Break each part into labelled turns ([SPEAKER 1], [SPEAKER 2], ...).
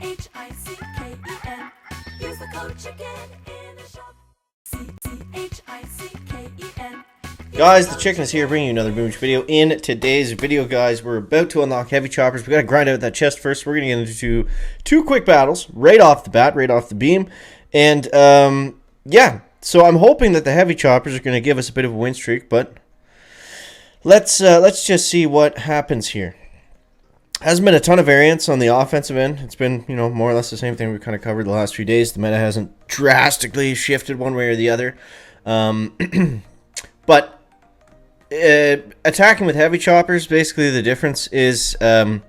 [SPEAKER 1] CHICKEN. Use the code CHICKEN in the shop. CHICKEN.
[SPEAKER 2] Guys, the Chicken is here bringing you another Boomch video. In today's video, guys, we're about to unlock heavy choppers. We gotta grind out that chest first. We're gonna get into two quick battles right off the bat, right off the beam. And yeah, so I'm hoping that the heavy choppers are gonna give us a bit of a win streak, but let's just see what happens here. Hasn't been a ton of variance on the offensive end. It's been, you know, more or less the same thing we kind of covered the last few days. The meta hasn't drastically shifted one way or the other. But attacking with heavy choppers, basically the difference is you're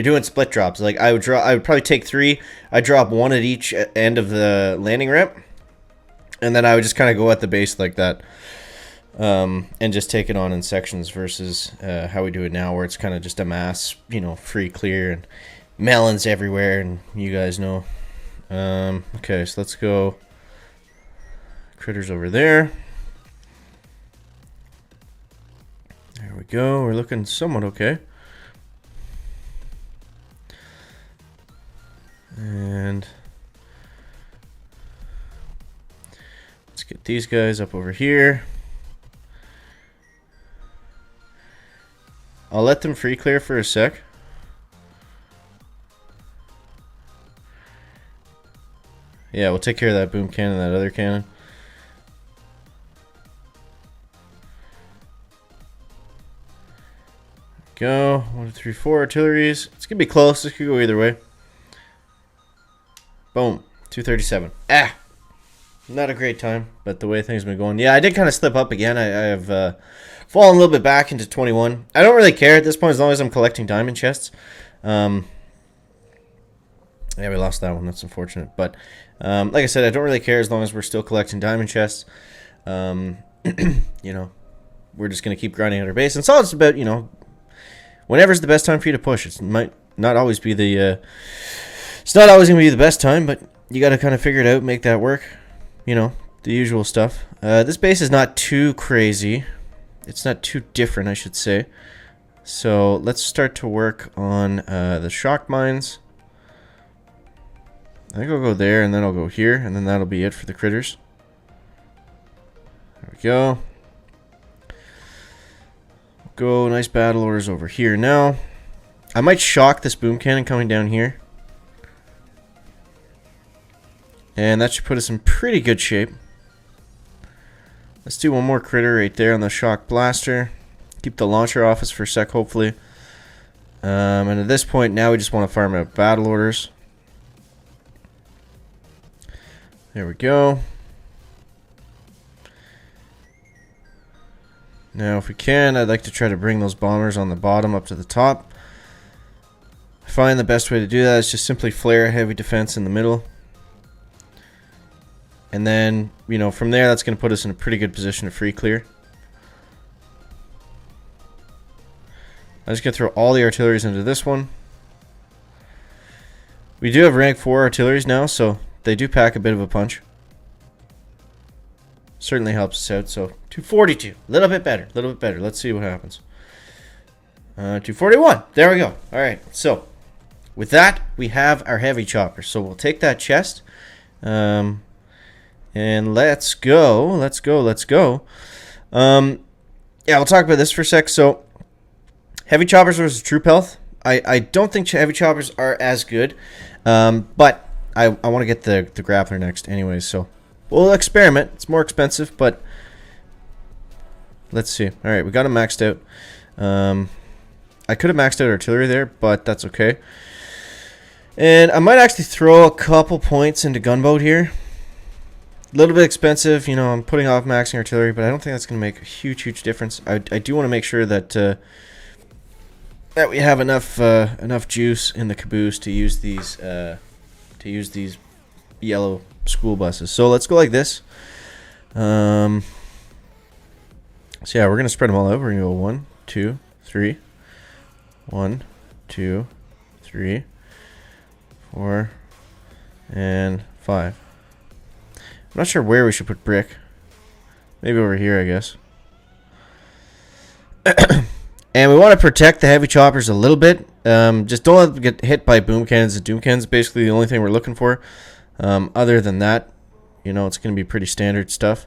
[SPEAKER 2] doing split drops. Like I would probably take 3. I'd drop 1 at each end of the landing ramp, and then I would just kind of go at the base like that. And just take it on in sections versus how we do it now, where it's kind of just a mass, you know, free clear and melons everywhere, and you guys know. Okay, so let's go. Critters over there. There we go. We're looking somewhat okay. And let's get these guys up over here. I'll let them free clear for a sec. Yeah, we'll take care of that boom cannon, that other cannon. Go. 1, 2, 3, 4 artilleries. It's gonna be close. This could go either way. Boom. 237. Ah! Not a great time, but the way things have been going. Yeah, I did kind of slip up again. I have fallen a little bit back into 21. I don't really care at this point as long as I'm collecting diamond chests. Yeah, we lost that one. That's unfortunate. But like I said, I don't really care as long as we're still collecting diamond chests. You know, we're just going to keep grinding at our base. And it's all just about, you know, whenever's the best time for you to push. It might not always be the... it's not always going to be the best time, but you got to kind of figure it out, make that work. You know, the usual stuff. This base is not too crazy. It's not too different, I should say. So let's start to work on the shock mines. I think I'll go there, and then I'll go here, and then that'll be it for the critters. There we go. Go, nice battle orders over here now. I might shock this boom cannon coming down here. And that should put us in pretty good shape. Let's do one more critter right there on the shock blaster. Keep the launcher off us for a sec, hopefully. And at this point, now we just want to farm out battle orders. There we go. Now, if we can, I'd like to try to bring those bombers on the bottom up to the top. I find the best way to do that is just simply flare a heavy defense in the middle. And then, you know, from there, that's going to put us in a pretty good position to free clear. I'm just going to throw all the artilleries into this one. We do have rank 4 artilleries now, so they do pack a bit of a punch. Certainly helps us out. So 242, a little bit better, a little bit better. Let's see what happens. 241, there we go. All right, so with that, we have our heavy chopper. So we'll take that chest. And let's go, let's go, let's go. Yeah, we'll talk about this for a sec. So, heavy choppers versus troop health. I don't think heavy choppers are as good. But I want to get the grappler next anyways. So, we'll experiment. It's more expensive, but let's see. All right, we got them maxed out. I could have maxed out artillery there, but that's okay. And I might actually throw a couple points into gunboat here. A little bit expensive, you know, I'm putting off maxing artillery, but I don't think that's going to make a huge difference. I do want to make sure that that we have enough juice in the caboose to use these yellow school buses. So let's go like this. So yeah, we're going to spread them all out. We're going to go 1, 2, 3. 1, 2, 3, 4, and 5. I'm not sure where we should put brick. Maybe over here, I guess. And we want to protect the heavy choppers a little bit. Just don't let them get hit by boom cannons and doom cannons. Basically, the only thing we're looking for. Other than that, you know, it's going to be pretty standard stuff.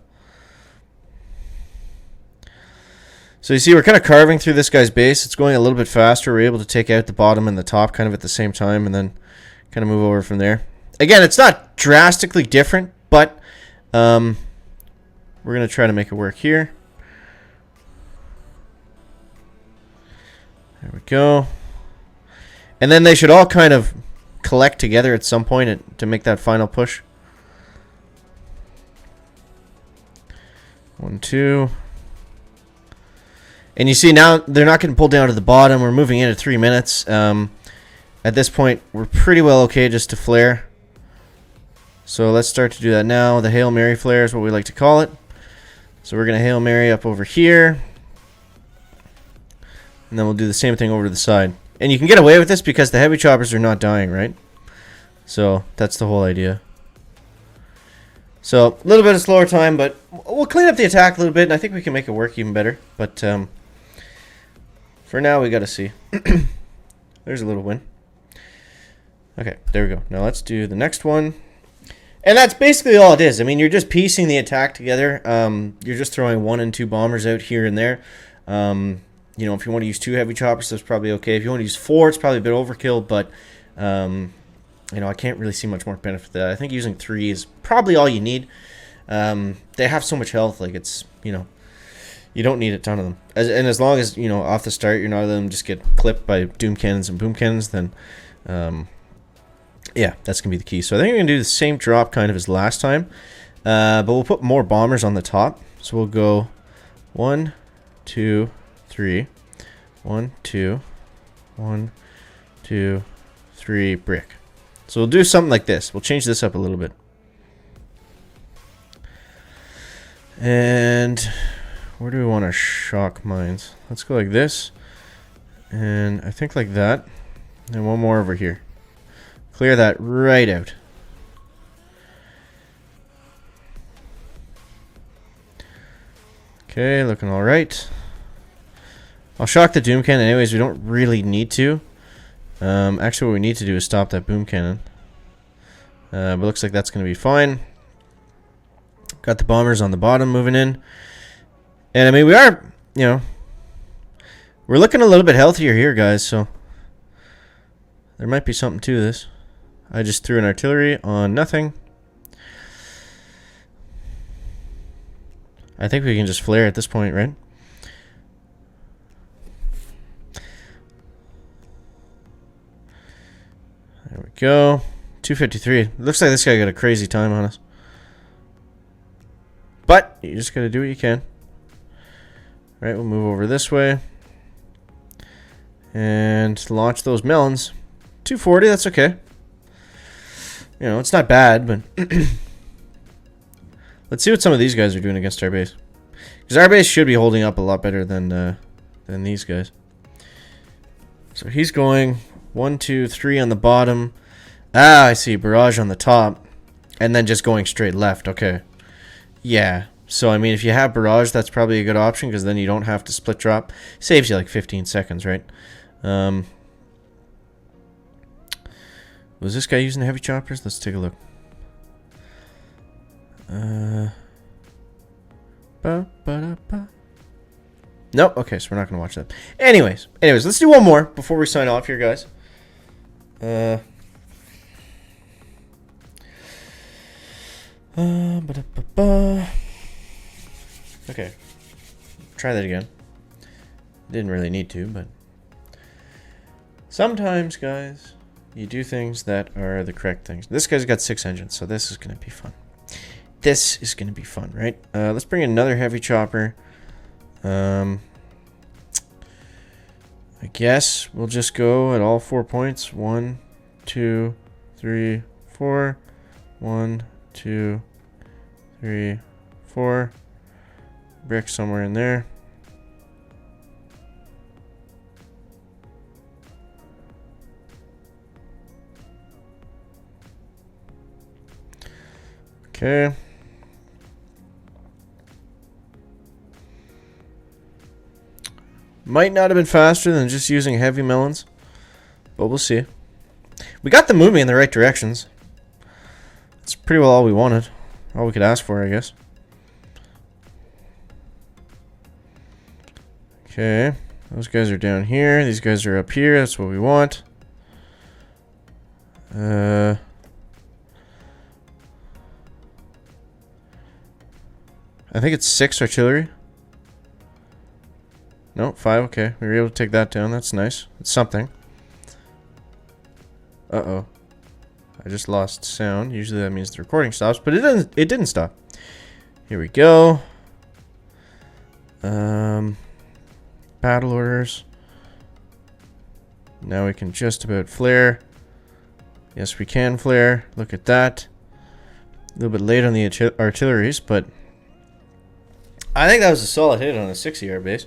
[SPEAKER 2] So you see, we're kind of carving through this guy's base. It's going a little bit faster. We're able to take out the bottom and the top kind of at the same time, and then kind of move over from there. Again, it's not drastically different, but we're going to try to make it work here. There we go. And then they should all kind of collect together at some point to make that final push. 1, 2. And you see now they're not getting pulled down to the bottom. We're moving in at 3 minutes. At this point, we're pretty well okay just to flare. So let's start to do that now. The Hail Mary flare is what we like to call it. So we're going to Hail Mary up over here. And then we'll do the same thing over to the side. And you can get away with this because the heavy choppers are not dying, right? So that's the whole idea. So a little bit of slower time, but we'll clean up the attack a little bit, and I think we can make it work even better. But for now, we got to see. There's a little win. Okay, there we go. Now let's do the next one. And that's basically all it is. I mean, you're just piecing the attack together. You're just throwing 1 and 2 bombers out here and there. You know, if you want to use 2 heavy choppers, that's probably okay. If you want to use 4, it's probably a bit overkill, but you know, I can't really see much more benefit to that. I think using 3 is probably all you need. They have so much health, like it's, you know, you don't need a ton of them. And as long as, you know, off the start, you're not letting them just get clipped by doom cannons and boom cannons, then yeah, that's going to be the key. So I think we're going to do the same drop kind of as last time, but we'll put more bombers on the top. So we'll go 1, 2, 3, 1, 2, 1, 2, 3, brick. So we'll do something like this. We'll change this up a little bit. And where do we want our shock mines? Let's go like this. And I think like that. And one more over here. Clear that right out. Okay, looking all right. I'll shock the doom cannon anyways. We don't really need to. Actually, what we need to do is stop that boom cannon. But looks like that's going to be fine. Got the bombers on the bottom moving in. And I mean, we are, you know, we're looking a little bit healthier here, guys. So there might be something to this. I just threw an artillery on nothing. I think we can just flare at this point, right? There we go. 253. Looks like this guy got a crazy time on us. But you just got to do what you can. Right, we'll move over this way. And launch those melons. 240, that's okay. You know, it's not bad, but let's see what some of these guys are doing against our base. Because our base should be holding up a lot better than these guys. So he's going 1, 2, 3 on the bottom. Ah, I see. Barrage on the top. And then just going straight left. Okay. Yeah. So, I mean, if you have barrage, that's probably a good option because then you don't have to split drop. Saves you like 15 seconds, right? Was this guy using heavy choppers? Let's take a look. Nope. Okay, so we're not going to watch that. Anyways, let's do one more before we sign off here, guys. Okay. Try that again. Didn't really need to, but sometimes, guys, you do things that are the correct things. This guy's got 6 engines, so this is going to be fun. This is going to be fun, right? Let's bring in another heavy chopper. I guess we'll just go at all 4 points. 1, 2, 3, 4. 1, 2, 3, 4. Brick somewhere in there. Okay. Might not have been faster than just using heavy melons. But we'll see. We got the movie in the right directions. That's pretty well all we wanted. All we could ask for, I guess. Okay. Those guys are down here. These guys are up here. That's what we want. I think it's 6 artillery. No, 5. Okay, we were able to take that down. That's nice. It's something. Uh-oh. I just lost sound. Usually that means the recording stops, but it didn't. It didn't stop. Here we go. Battle orders. Now we can just about flare. Yes, we can flare. Look at that. A little bit late on the artilleries, but I think that was a solid hit on a 60-yard base.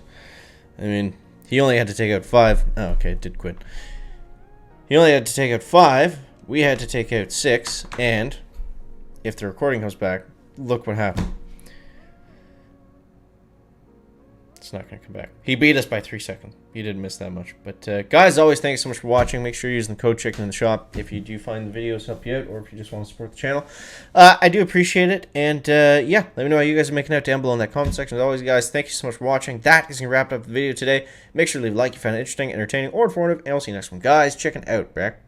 [SPEAKER 2] I mean, he only had to take out 5. Oh, okay, it did quit. He only had to take out 5. We had to take out 6. And if the recording comes back, look what happened. It's not going to come back. He beat us by 3 seconds. He didn't miss that much. But guys, always thanks so much for watching. Make sure you're using the code CHICKEN in the shop if you do find the videos help you out, or if you just want to support the channel. I do appreciate it. And yeah, let me know how you guys are making out down below in that comment section. As always, guys, thank you so much for watching. That is going to wrap up the video today. Make sure to leave a like if you found it interesting, entertaining, or informative. And I'll see you next one. Guys, chicken out. Back.